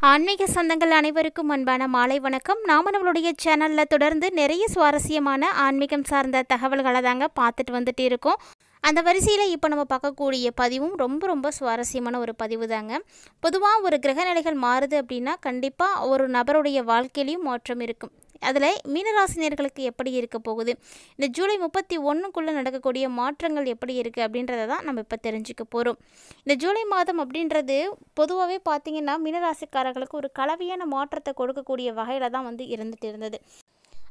ஆன்மீக சொந்தங்கள் அனைவருக்கும் அன்பான மாலை வணக்கம். நாம நம்மளுடைய சேனலில் தொடர்ந்து நிறைய சுவாரஸ்யமான ஆன்மீகம் சார்ந்த தகவல்களை தாங்க பார்த்துட்டு வந்துட்டு இருக்கோம். அந்த வரிசையில் இப்போ நம்ம பார்க்கக்கூடிய பதிவும் ரொம்ப சுவாரஸ்யமான ஒரு பதிவு தாங்க. பொதுவாக ஒரு கிரகநிலைகள் மாறுது அப்படின்னா கண்டிப்பாக ஒரு நபருடைய வாழ்க்கையிலையும் மாற்றம் இருக்கும். அதில் மீனராசினியர்களுக்கு எப்படி இருக்க போகுது, இந்த ஜூலை 31க்குள்ளே நடக்கக்கூடிய மாற்றங்கள் எப்படி இருக்குது அப்படின்றத தான் நம்ம இப்போ தெரிஞ்சுக்க போகிறோம். இந்த ஜூலை மாதம் அப்படின்றது பொதுவாகவே பார்த்திங்கன்னா மீனராசிக்காரர்களுக்கு ஒரு கலவையான மாற்றத்தை கொடுக்கக்கூடிய வகையில் தான் இருந்துட்டு இருந்தது.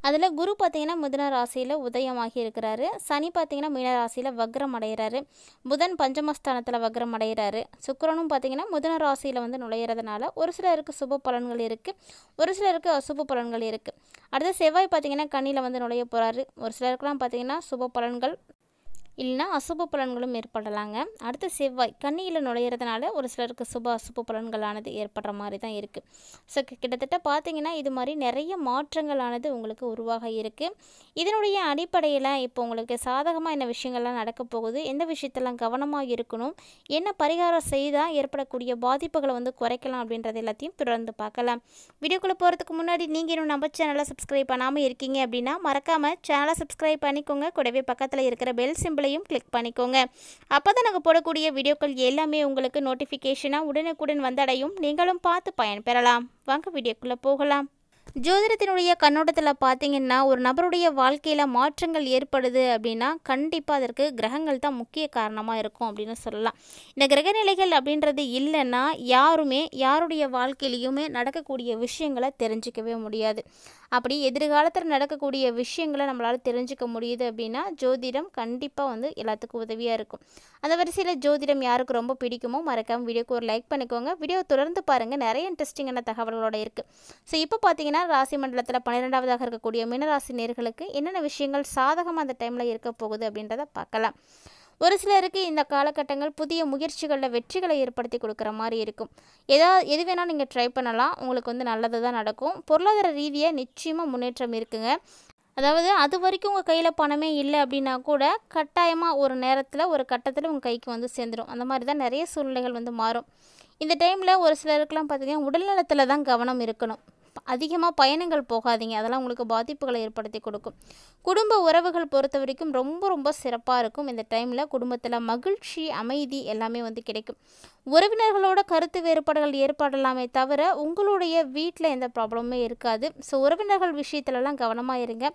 அதில் குரு பார்த்திங்கன்னா மிதுன ராசியில் உதயமாகி இருக்கிறாரு. சனி பார்த்திங்கன்னா மீன ராசியில் வக்ரம் அடைகிறாரு. புதன் பஞ்சமஸ்தானத்தில் வக்ரம் அடைகிறாரு. சுக்கிரனும் பார்த்திங்கன்னா மிதுன ராசியில் நுழையிறதுனால ஒரு சிலருக்கு சுப பலன்கள் இருக்குது, ஒரு சிலருக்கு அசுப பலன்கள் இருக்குது. அடுத்து செவ்வாய் பார்த்திங்கன்னா கண்ணியில் நுழைய போகிறாரு. ஒரு சிலருக்குலாம் பார்த்திங்கன்னா சுப பலன்கள் இல்லைனா அசுப பலன்களும் ஏற்படலாங்க. அடுத்து செவ்வாய் கன்னியில் நுழையிறதுனால ஒரு சிலருக்கு சுப அசுப பலன்களானது ஏற்படுற மாதிரி தான் இருக்குது. ஸோ கிட்டத்தட்ட பார்த்திங்கன்னா இது மாதிரி நிறைய மாற்றங்களானது உங்களுக்கு உருவாக இருக்குது. இதனுடைய அடிப்படையில் இப்போ உங்களுக்கு சாதகமாக என்ன விஷயங்கள்லாம் நடக்க போகுது, எந்த விஷயத்தெல்லாம் கவனமாக இருக்கணும், என்ன பரிகாரம் செய்தால் ஏற்படக்கூடிய பாதிப்புகளை குறைக்கலாம் அப்படின்றது எல்லாத்தையும் தொடர்ந்து பார்க்கலாம். வீடியோக்குள்ளே போகிறதுக்கு முன்னாடி நீங்கள் இன்னும் நம்ம சேனலை சப்ஸ்கிரைப் பண்ணாமல் இருக்கீங்க அப்படின்னா மறக்காமல் சேனலை சப்ஸ்கிரைப் பண்ணிக்கோங்க. கூடவே பக்கத்தில் இருக்கிற பெல் சிம்பிளை கிளிக் பண்ணிக்கோங்க. அப்பதான் நாங்கள் போடக்கூடிய வீடியோக்கள் எல்லாமே உங்களுக்கு நோட்டிஃபிகேஷனாக உடனுக்குடன் வந்தடையும். நீங்களும் பார்த்து பயன்பெறலாம். வாங்க வீடியோக்குள்ளே போகலாம். ஜோதிடத்தினுடைய கண்ணோட்டத்தில் பார்த்திங்கன்னா ஒரு நபருடைய வாழ்க்கையில் மாற்றங்கள் ஏற்படுது அப்படின்னா கண்டிப்பாக அதற்கு கிரகங்கள் தான் முக்கிய காரணமாக இருக்கும் அப்படின்னு சொல்லலாம். இந்த கிரகநிலைகள் அப்படின்றது இல்லைன்னா யாருமே யாருடைய வாழ்க்கையிலையுமே நடக்கக்கூடிய விஷயங்களை தெரிஞ்சிக்கவே முடியாது. அப்படி எதிர்காலத்தில் நடக்கக்கூடிய விஷயங்களை நம்மளால் தெரிஞ்சுக்க முடியுது அப்படின்னா ஜோதிடம் கண்டிப்பாக எல்லாத்துக்கும் உதவியாக இருக்கும். அந்த வரிசையில் ஜோதிடம் யாருக்கு ரொம்ப பிடிக்குமோ மறக்காமல் வீடியோக்கு ஒரு லைக் பண்ணிக்கோங்க. வீடியோ தொடர்ந்து பாருங்கள், நிறைய இன்ட்ரெஸ்டிங்கான தகவல்களோடு இருக்குது. ஸோ இப்போ பார்த்தீங்கன்னா ராசி மண்டலத்தில் 12வதாக இருக்கக்கூடிய மீனராசி நேயர்களுக்கு என்னென்ன விஷயங்கள் சாதகமாக அந்த டைமில் இருக்க போகுது அப்படின்றத பார்க்கலாம். ஒரு சிலருக்கு இந்த காலகட்டங்கள் புதிய முயற்சிகளில் வெற்றிகளை ஏற்படுத்தி கொடுக்குற மாதிரி இருக்கும். எது வேணால் நீங்கள் ட்ரை பண்ணலாம், உங்களுக்கு நல்லது தான் நடக்கும். பொருளாதார ரீதியாக நிச்சயமாக முன்னேற்றம் இருக்குங்க. அதாவது அது வரைக்கும் உங்கள் கையில் பணமே இல்லை அப்படின்னா கூட கட்டாயமாக ஒரு நேரத்தில் ஒரு கட்டத்தில் உங்கள் கைக்கு சேர்ந்துடும். அந்த மாதிரி தான் நிறைய சூழ்நிலைகள் மாறும். இந்த டைமில் ஒரு சிலருக்குலாம் பார்த்திங்கன்னா உடல்நலத்தில் தான் கவனம் இருக்கணும். அதிகமாக பயணங்கள் போகாதீங்க, அதெல்லாம் உங்களுக்கு பாதிப்புகளை ஏற்படுத்தி கொடுக்கும். குடும்ப உறவுகள் பொறுத்த வரைக்கும் ரொம்ப சிறப்பாக இருக்கும். இந்த டைமில் குடும்பத்தில் மகிழ்ச்சி அமைதி எல்லாமே கிடைக்கும். உறவினர்களோட கருத்து வேறுபாடுகள் ஏற்படலாமே தவிர உங்களுடைய வீட்டில் எந்த ப்ராப்ளமுமே இருக்காது. ஸோ உறவினர்கள் விஷயத்துலலாம் கவனமாக இருங்க.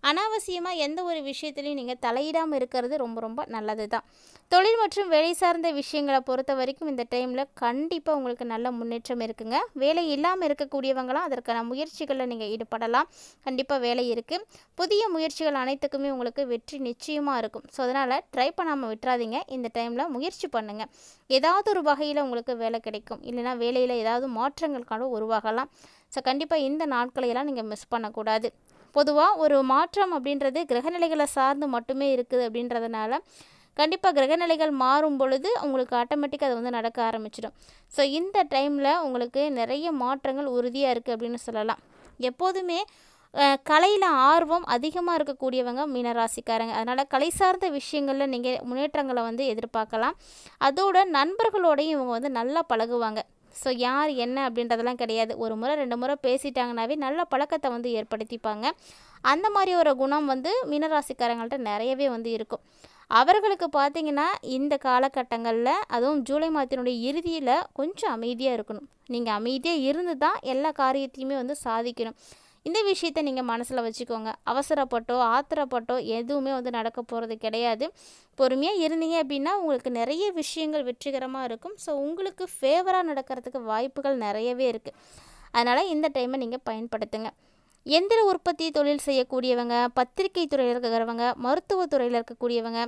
அனாவசியமாக எந்த ஒரு விஷயத்துலையும் நீங்கள் தலையிடாமல் இருக்கிறது ரொம்ப நல்லது தான். தொழில் மற்றும் வேலை சார்ந்த விஷயங்களை பொறுத்த வரைக்கும் இந்த டைமில் கண்டிப்பாக உங்களுக்கு நல்ல முன்னேற்றம் இருக்குங்க. வேலை இல்லாமல் இருக்கக்கூடியவங்களாம் அதற்கான முயற்சிகளில் நீங்கள் ஈடுபடலாம். கண்டிப்பாக வேலை இருக்குது. புதிய முயற்சிகள் அனைத்துக்குமே உங்களுக்கு வெற்றி நிச்சயமாக இருக்கும். ஸோ அதனால் ட்ரை பண்ணாமல் விட்டுறாதீங்க. இந்த டைமில் முயற்சி பண்ணுங்கள். ஏதாவது ஒரு வகையில் உங்களுக்கு வேலை கிடைக்கும், இல்லைனா வேலையில் ஏதாவது மாற்றங்களுக்கான உருவாகலாம். ஸோ கண்டிப்பாக இந்த நாட்களையெல்லாம் நீங்கள் மிஸ் பண்ணக்கூடாது. பொதுவாக ஒரு மாற்றம் அப்படின்றது கிரகநிலைகளை சார்ந்து மட்டுமே இருக்குது அப்படின்றதுனால கண்டிப்பாக கிரகநிலைகள் மாறும் பொழுது உங்களுக்கு ஆட்டோமேட்டிக்காக அது நடக்க ஆரம்பிச்சிடும். ஸோ இந்த டைமில் உங்களுக்கு நிறைய மாற்றங்கள் உறுதியாக இருக்குது அப்படின்னு சொல்லலாம். எப்போதுமே கலையில் ஆர்வம் அதிகமாக இருக்கக்கூடியவங்க மீனராசிக்காரங்க. அதனால் கலை சார்ந்த விஷயங்களில் நீங்கள் முன்னேற்றங்களை எதிர்பார்க்கலாம். அதோட நண்பர்களோடையும் இவங்க நல்லா பழகுவாங்க. ஸோ யார் என்ன அப்படின்றதெல்லாம் கிடையாது. ஒரு முறை 2 முறை பேசிட்டாங்கனாவே நல்ல பழக்கத்தை ஏற்படுத்திப்பாங்க. அந்த மாதிரி ஒரு குணம் மீனராசிக்காரங்கள்ட்ட நிறையவே இருக்கும். அவர்களுக்கு பார்த்திங்கன்னா இந்த காலகட்டங்களில் அதுவும் ஜூலை மாதத்தினுடைய இறுதியில் கொஞ்சம் அமைதியாக இருக்கணும். நீங்கள் அமைதியாக இருந்து தான் எல்லா காரியத்தையுமே சாதிக்கணும். இந்த விஷயத்தை நீங்கள் மனசில் வச்சுக்கோங்க. அவசரப்பட்டோ ஆத்திரப்பட்டோ எதுவுமே நடக்க போகிறது கிடையாது. பொறுமையாக இருந்தீங்க அப்படின்னா உங்களுக்கு நிறைய விஷயங்கள் வெற்றிகரமாக இருக்கும். ஸோ உங்களுக்கு ஃபேவராக நடக்கிறதுக்கு வாய்ப்புகள் நிறையவே இருக்குது. அதனால் இந்த டைமை நீங்கள் பயன்படுத்துங்க. எந்திர உற்பத்தி தொழில் செய்யக்கூடியவங்க, பத்திரிகை துறையில் இருக்கிறவங்க, மருத்துவத்துறையில் இருக்கக்கூடியவங்க,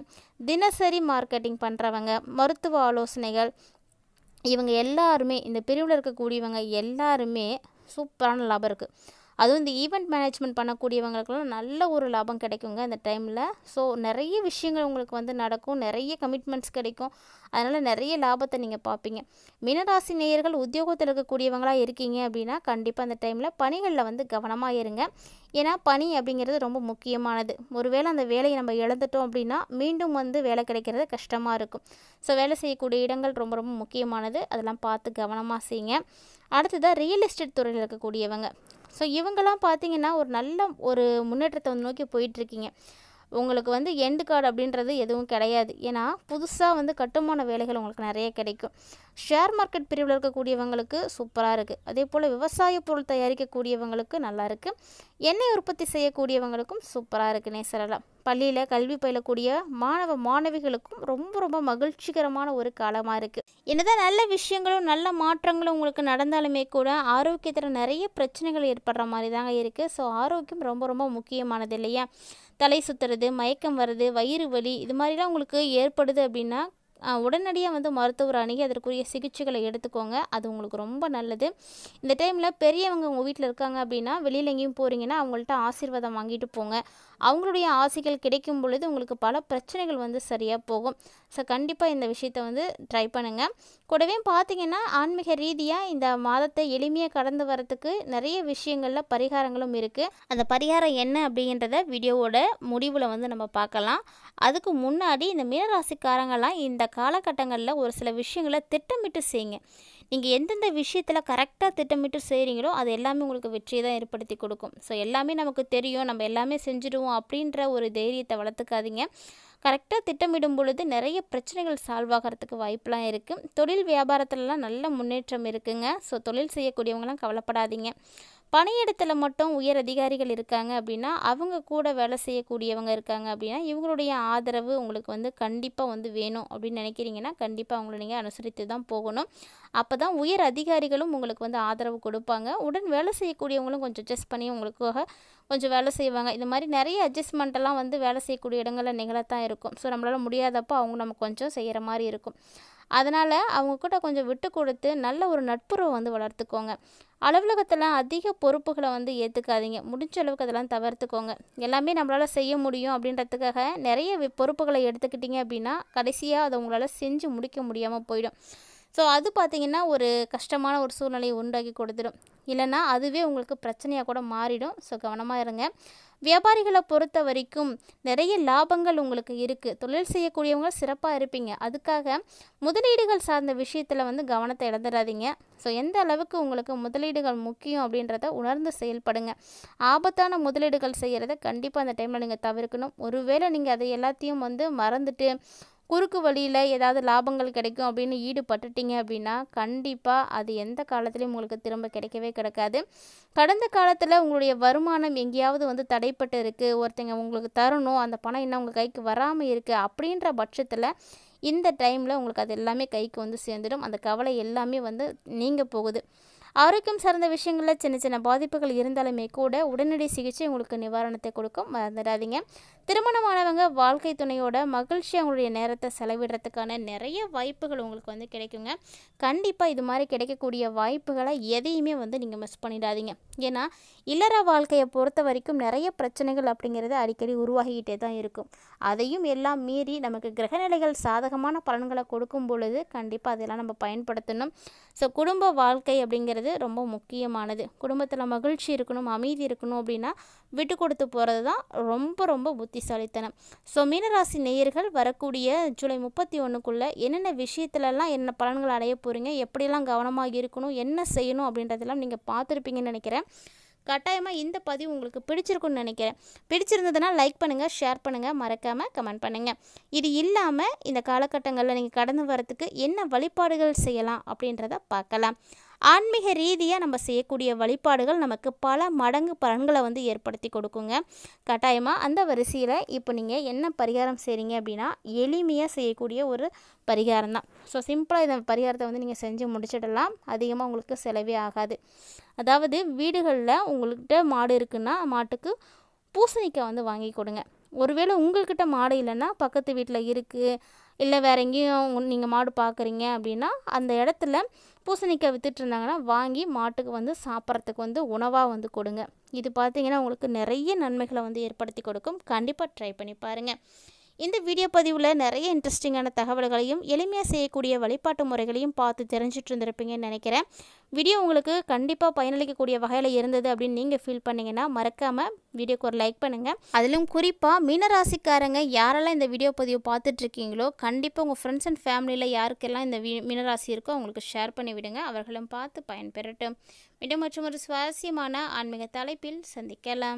தினசரி மார்க்கெட்டிங் பண்ணுறவங்க, மருத்துவ ஆலோசனைகள், இவங்க எல்லாருமே இந்த பிரிவில் இருக்கக்கூடியவங்க எல்லாருமே சூப்பரான லாபம் இருக்குது. அதுவும் இந்த ஈவெண்ட் மேனேஜ்மெண்ட் பண்ணக்கூடியவங்களுக்கெல்லாம் நல்ல ஒரு லாபம் கிடைக்குங்க இந்த டைமில். ஸோ நிறைய விஷயங்கள் உங்களுக்கு நடக்கும், நிறைய கமிட்மெண்ட்ஸ் கிடைக்கும். அதனால் நிறைய லாபத்தை நீங்கள் பார்ப்பீங்க. மீனராசி நேயர்கள் உத்தியோகத்தில் இருக்கக்கூடியவங்களாக இருக்கீங்க அப்படின்னா கண்டிப்பாக அந்த டைமில் பணிகளில் கவனமாக இருங்க. ஏன்னா பணி அப்படிங்கிறது ரொம்ப முக்கியமானது. ஒருவேளை அந்த வேலையை நம்ம இழந்துட்டோம் அப்படின்னா மீண்டும் வேலை கிடைக்கிறது கஷ்டமாக இருக்கும். ஸோ வேலை செய்யக்கூடிய இடங்கள் ரொம்ப முக்கியமானது. அதெல்லாம் பார்த்து கவனமாக செய்யுங்க. அடுத்ததாக ரியல் எஸ்டேட் துறையில் இருக்கக்கூடியவங்க. ஸோ இவங்கெல்லாம் பார்த்தீங்கன்னா ஒரு நல்ல ஒரு முன்னேற்றத்தை வந்து நோக்கி போயிட்டுருக்கீங்க. உங்களுக்கு வந்து எண்டு கார்டு அப்படின்றது எதுவும் கிடையாது. ஏன்னா புதுசாக வந்து கட்டுமான வேலைகள் உங்களுக்கு நிறைய கிடைக்கும். ஷேர் மார்க்கெட் பிரிவில் இருக்கக்கூடியவங்களுக்கு சூப்பராக இருக்குது. அதே போல் விவசாய பொருள் தயாரிக்கக்கூடியவங்களுக்கு நல்லா இருக்குது. எண்ணெய் உற்பத்தி செய்யக்கூடியவங்களுக்கும் சூப்பராக இருக்குன்னே சொல்லலாம். பள்ளியில் கல்வி பயிலக்கூடிய மாணவ மாணவிகளுக்கும் ரொம்ப ரொம்ப மகிழ்ச்சிகரமான ஒரு காலமாக இருக்குது. என்னதான் நல்ல விஷயங்களும் நல்ல மாற்றங்களும் உங்களுக்கு நடந்தாலுமே கூட ஆரோக்கியத்தில் நிறைய பிரச்சனைகள் ஏற்படுற மாதிரி தாங்க இருக்குது. ஸோ ஆரோக்கியம் ரொம்ப ரொம்ப முக்கியமானது இல்லையா? தலை சுற்றுறது, மயக்கம் வருது, வயிறு வலி இது மாதிரிலாம் உங்களுக்கு ஏற்படுது அப்படின்னா உடனடியாக வந்து மருத்துவர் அணுகி அதற்குரிய சிகிச்சைகளை எடுத்துக்கோங்க. அது உங்களுக்கு ரொம்ப நல்லது. இந்த டைமில் பெரியவங்க உங்கள் வீட்டில் இருக்காங்க அப்படின்னா வெளியில் எங்கேயும் போகிறீங்கன்னா அவங்கள்ட்ட ஆசீர்வாதம் வாங்கிட்டு போங்க. அவங்களுடைய ஆசைகள் கிடைக்கும் பொழுது உங்களுக்கு பல பிரச்சனைகள் வந்து சரியாக போகும். ஸோ கண்டிப்பாக இந்த விஷயத்தை வந்து ட்ரை பண்ணுங்கள். கூடவே பார்த்திங்கன்னா ஆன்மீக ரீதியாக இந்த மாதத்தை எளிமையாக கடந்து வரத்துக்கு நிறைய விஷயங்களில் பரிகாரங்களும் இருக்குது. அந்த பரிகாரம் என்ன அப்படின்றத வீடியோவோட முடிவில் வந்து நம்ம பார்க்கலாம். அதுக்கு முன்னாடி இந்த மீனராசிக்காரங்கள்லாம் இந்த காலகட்டங்களில் ஒரு சில விஷயங்களை திட்டமிட்டு செய்யுங்க. நீங்கள் எந்தெந்த விஷயத்தில் கரெக்டாக திட்டமிட்டு செய்கிறீங்களோ அது எல்லாமே உங்களுக்கு வெற்றியை தான் ஏற்படுத்தி கொடுக்கும். ஸோ எல்லாமே நமக்கு தெரியும், நம்ம எல்லாமே செஞ்சுடுவோம் அப்படின்ற ஒரு தைரியத்தை வளர்த்துக்காதீங்க. கரெக்டாக திட்டமிடும் பொழுது நிறைய பிரச்சனைகள் சால்வ் ஆகிறதுக்கு வாய்ப்பெலாம் இருக்குது. தொழில் வியாபாரத்துலலாம் நல்ல முன்னேற்றம் இருக்குங்க. ஸோ தொழில் செய்யக்கூடியவங்களாம் கவலைப்படாதீங்க. பணியிடத்தில் மட்டும் உயர் அதிகாரிகள் இருக்காங்க அப்படின்னா அவங்க கூட வேலை செய்யக்கூடியவங்க இருக்காங்க அப்படின்னா இவங்களுடைய ஆதரவு உங்களுக்கு வந்து கண்டிப்பாக வந்து வேணும் அப்படின்னு நினைக்கிறீங்கன்னா கண்டிப்பாக அவங்கள நீங்கள் அனுசரித்து தான் போகணும். அப்போ தான் உயர் அதிகாரிகளும் உங்களுக்கு வந்து ஆதரவு கொடுப்பாங்க. உடன் வேலை செய்யக்கூடியவங்களும் கொஞ்சம் அட்ஜஸ்ட் பண்ணி உங்களுக்காக கொஞ்சம் வேலை செய்வாங்க. இந்த மாதிரி நிறைய அட்ஜஸ்ட்மெண்ட்டெல்லாம் வந்து வேலை செய்யக்கூடிய இடங்களில் நிகழத்தான் இருக்கும். ஸோ நம்மளால் முடியாதப்போ அவங்க நமக்கு கொஞ்சம் செய்கிற மாதிரி இருக்கும். அதனால் அவங்க கூட கொஞ்சம் விட்டு கொடுத்து நல்ல ஒரு நட்புறவை வந்து வளர்த்துக்கோங்க. அலுவலகத்தில் அதிக பொறுப்புகளை வந்து ஏற்றுக்காதீங்க. முடிஞ்ச அளவுக்கு அதெல்லாம் தவிர்த்துக்கோங்க. எல்லாமே நம்மளால் செய்ய முடியும் அப்படின்றதுக்காக நிறைய பொறுப்புகளை எடுத்துக்கிட்டிங்க அப்படின்னா கடைசியாக அதை உங்களால் செஞ்சு முடிக்க முடியாமல் போயிடும். ஸோ அது பார்த்திங்கன்னா ஒரு கஷ்டமான ஒரு சூழ்நிலையை உண்டாக்கி கொடுத்துடும். இல்லைன்னா அதுவே உங்களுக்கு பிரச்சனையாக கூட மாறிடும். ஸோ கவனமாக இருங்க. வியாபாரிகளை பொறுத்த வரைக்கும் நிறைய லாபங்கள் உங்களுக்கு இருக்குது. தொழில் செய்யக்கூடியவங்க சிறப்பாக இருப்பீங்க. அதுக்காக முதலீடுகள் சார்ந்த விஷயத்தில் வந்து கவனத்தை இழந்துடாதீங்க. ஸோ எந்த அளவுக்கு உங்களுக்கு முதலீடுகள் முக்கியம் அப்படின்றத உணர்ந்து செயல்படுங்க. ஆபத்தான முதலீடுகள் செய்கிறத கண்டிப்பாக அந்த டைமில் நீங்கள் தவிர்க்கணும். ஒருவேளை நீங்கள் அதை எல்லாத்தையும் வந்து மறந்துட்டு குறுக்கு வழியில் ஏதாவது லாபங்கள் கிடைக்கும் அப்படின்னு ஈடுபட்டுட்டீங்க அப்படின்னா கண்டிப்பாக அது எந்த காலத்துலேயும் உங்களுக்கு திரும்ப கிடைக்கவே கிடைக்காது. கடந்த காலத்தில் உங்களுடைய வருமானம் எங்கேயாவது வந்து தடைப்பட்டு இருக்குது, ஒருத்தங்க உங்களுக்கு தரணும், அந்த பணம் இன்னும் உங்கள் கைக்கு வராமல் இருக்குது அப்படின்ற பட்சத்தில் இந்த டைமில் உங்களுக்கு அது எல்லாமே கைக்கு வந்து சேர்ந்துடும். அந்த கவலை எல்லாமே வந்து நீங்க போகுது. ஆரோக்கியம் சார்ந்த விஷயங்களில் சின்ன சின்ன பாதிப்புகள் இருந்தாலுமே கூட உடனடி சிகிச்சை உங்களுக்கு நிவாரணத்தை கொடுக்கும். மறந்துடாதீங்க. திருமணமானவங்க வாழ்க்கை துணையோட மகிழ்ச்சி அவங்களுடைய நேரத்தை செலவிடுறதுக்கான நிறைய வாய்ப்புகள் உங்களுக்கு வந்து கிடைக்குங்க. கண்டிப்பாக இது மாதிரி கிடைக்கக்கூடிய வாய்ப்புகளை எதையுமே வந்து நீங்கள் மிஸ் பண்ணிடாதீங்க. ஏன்னா இல்லற வாழ்க்கையை பொறுத்த வரைக்கும் நிறைய பிரச்சனைகள் அப்படிங்கிறது அடிக்கடி உருவாகிக்கிட்டே தான் இருக்கும். அதையும் எல்லாம் மீறி நமக்கு கிரகநிலைகள் சாதகமான பலன்களை கொடுக்கும் பொழுது கண்டிப்பாக அதெல்லாம் நம்ம பயன்படுத்தணும். ஸோ குடும்ப வாழ்க்கை அப்படிங்கிறது ரொம்ப முக்கியமானது. குடும்பத்தில் மகிழ்ச்சி இருக்கணும், அமைதி இருக்கணும் அப்படின்னா விட்டு கொடுத்து போகிறது தான் ரொம்ப ரொம்ப புத்திசாலித்தனம். ஸோ மீனராசி நேயர்கள் வரக்கூடிய ஜூலை 31க்குள்ளே என்னென்ன விஷயத்துலலாம் என்ன பலன்கள் அடைய போகிறீங்க, எப்படியெல்லாம் கவனமாக இருக்கணும், என்ன செய்யணும் அப்படின்றதெல்லாம் நீங்கள் பார்த்துருப்பீங்கன்னு நினைக்கிறேன். கட்டாயமாக இந்த பதிவு உங்களுக்கு பிடிச்சிருக்குன்னு நினைக்கிறேன். பிடிச்சிருந்ததுன்னா லைக் பண்ணுங்கள், ஷேர் பண்ணுங்கள், மறக்காமல் கமெண்ட் பண்ணுங்கள். இது இல்லாமல் இந்த காலகட்டங்களில் நீங்கள் கடந்து வரத்துக்கு என்ன வழிபாடுகள் செய்யலாம் அப்படின்றத பார்க்கலாம். ஆன்மீக ரீதியாக நம்ம செய்யக்கூடிய வழிபாடுகள் நமக்கு பல மடங்கு பலன்களை வந்து ஏற்படுத்தி கொடுக்குங்க. கட்டாயமாக அந்த வரிசையில் இப்போ நீங்கள் என்ன பரிகாரம் செய்கிறீங்க அப்படின்னா எளிமையாக செய்யக்கூடிய ஒரு பரிகாரம் தான். ஸோ சிம்பிளாக இந்த பரிகாரத்தை வந்து நீங்கள் செஞ்சு முடிச்சிடலாம். அதிகமாக உங்களுக்கு செலவே ஆகாது. அதாவது வீடுகளில் உங்கள்கிட்ட மாடு இருக்குன்னா மாட்டுக்கு பூசணிக்காய் வந்து வாங்கி கொடுங்க. ஒருவேளை உங்கள்கிட்ட மாடு இல்லைன்னா பக்கத்து வீட்டில் இருக்குது, இல்லை வேறு எங்கேயும் நீங்கள் மாடு பார்க்குறீங்க அப்படின்னா அந்த இடத்துல பூசணிக்காய் வித்துட்டு இருந்தாங்கன்னா வாங்கி மாட்டுக்கு வந்து சாப்பிட்றதுக்கு வந்து உணவாக வந்து கொடுங்க. இது பார்த்திங்கன்னா உங்களுக்கு நிறைய நன்மைகளை வந்து ஏற்படுத்தி கொடுக்கும். கண்டிப்பாக ட்ரை பண்ணி பாருங்கள். இந்த வீடியோ பதிவில் நிறைய இன்ட்ரெஸ்டிங்கான தகவல்களையும் எளிமையாக செய்யக்கூடிய வழிபாட்டு முறைகளையும் பார்த்து தெரிஞ்சுட்டு இருந்திருப்பீங்கன்னு நினைக்கிறேன். வீடியோ உங்களுக்கு கண்டிப்பாக பயனளிக்கக்கூடிய வகையில் இருந்தது அப்படின்னு நீங்கள் ஃபீல் பண்ணிங்கன்னா மறக்காமல் வீடியோக்கு ஒரு லைக் பண்ணுங்கள். அதிலும் குறிப்பாக மீனராசிக்காரங்க யாரெல்லாம் இந்த வீடியோ பதிவு பார்த்துட்ருக்கீங்களோ கண்டிப்பாக உங்கள் ஃப்ரெண்ட்ஸ் அண்ட் ஃபேமிலியில் யாருக்கெல்லாம் இந்த மீனராசி இருக்கோ அவங்களுக்கு ஷேர் பண்ணி விடுங்க. அவர்களும் பார்த்து பயன்பெறட்டும். மீண்டும் மற்றும் ஒரு சுவாரஸ்யமான ஆன்மீக தலைப்பில் சந்திக்கலாம்.